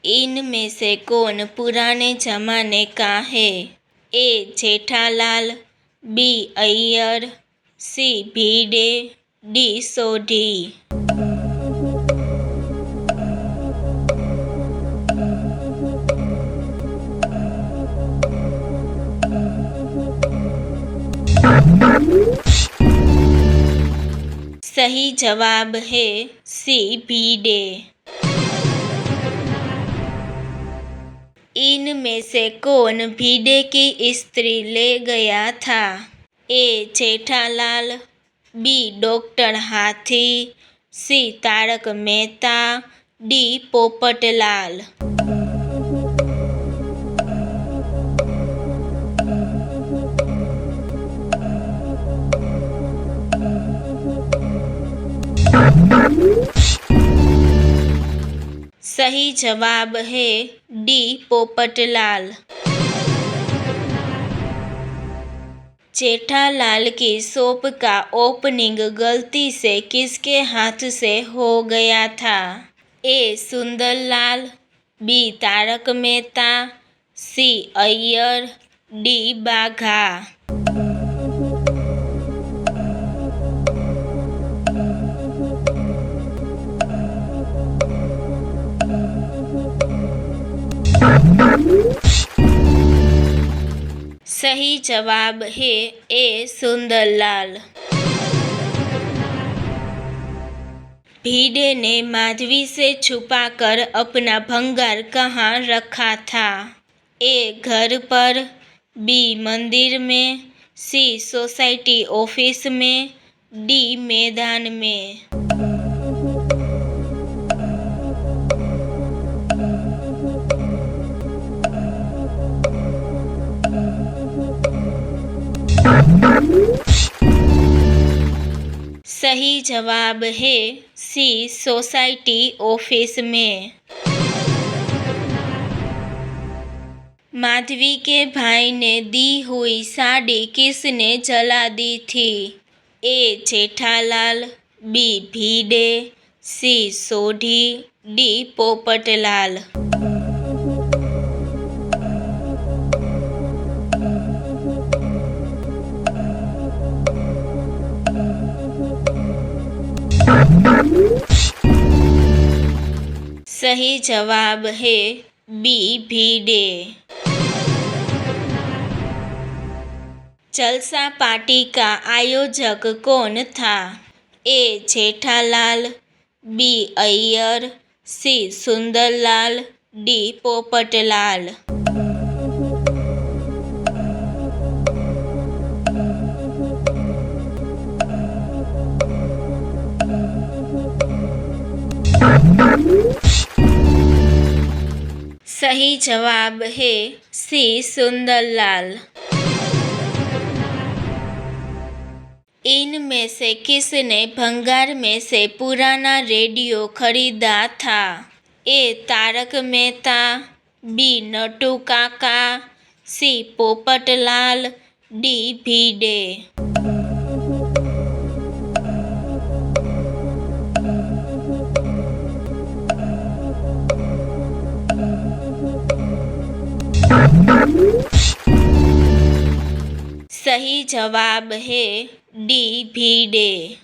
इनमें से कौन पुराने जमाने का है? ए जेठालाल, बी अय्यर, सी भिड़े, डी सोढ़ी। सही जवाब है सी भिड़े। इनमें से कौन भिड़े की स्त्री ले गया था? ए जेठालाल, बी डॉक्टर हाथी, सी तारक मेहता, डी पोपटलाल। सही जवाब है डी पोपटलाल। जेठालाल की शॉप का ओपनिंग गलती से किसके हाथ से हो गया था? ए सुंदरलाल, बी तारक मेहता, सी अय्यर, डी बाघा। सही जवाब है ए सुंदरलाल। भिड़े ने माधवी से छुपाकर अपना भंगार कहाँ रखा था? ए घर पर, बी मंदिर में, सी सोसाइटी ऑफिस में, डी मैदान में। सही जवाब है सी सोसाइटी ऑफिस में। माधवी के भाई ने दी हुई साड़ी किसने जला दी थी? ए जेठालाल, बी भिड़े, सी सोढ़ी, डी पोपटलाल। सही जवाब है बी भिड़े। जलसा पार्टी का आयोजक कौन था? ए जेठालाल, बी अय्यर, सी सुंदरलाल, डी पोपटलाल। सही जवाब है सी सुंदरलाल। इनमें से किसने भंगार में से पुराना रेडियो खरीदा था? ए तारक मेहता, बी नटू काका, सी पोपटलाल, डी भिड़े। सही जवाब है डी भिड़े।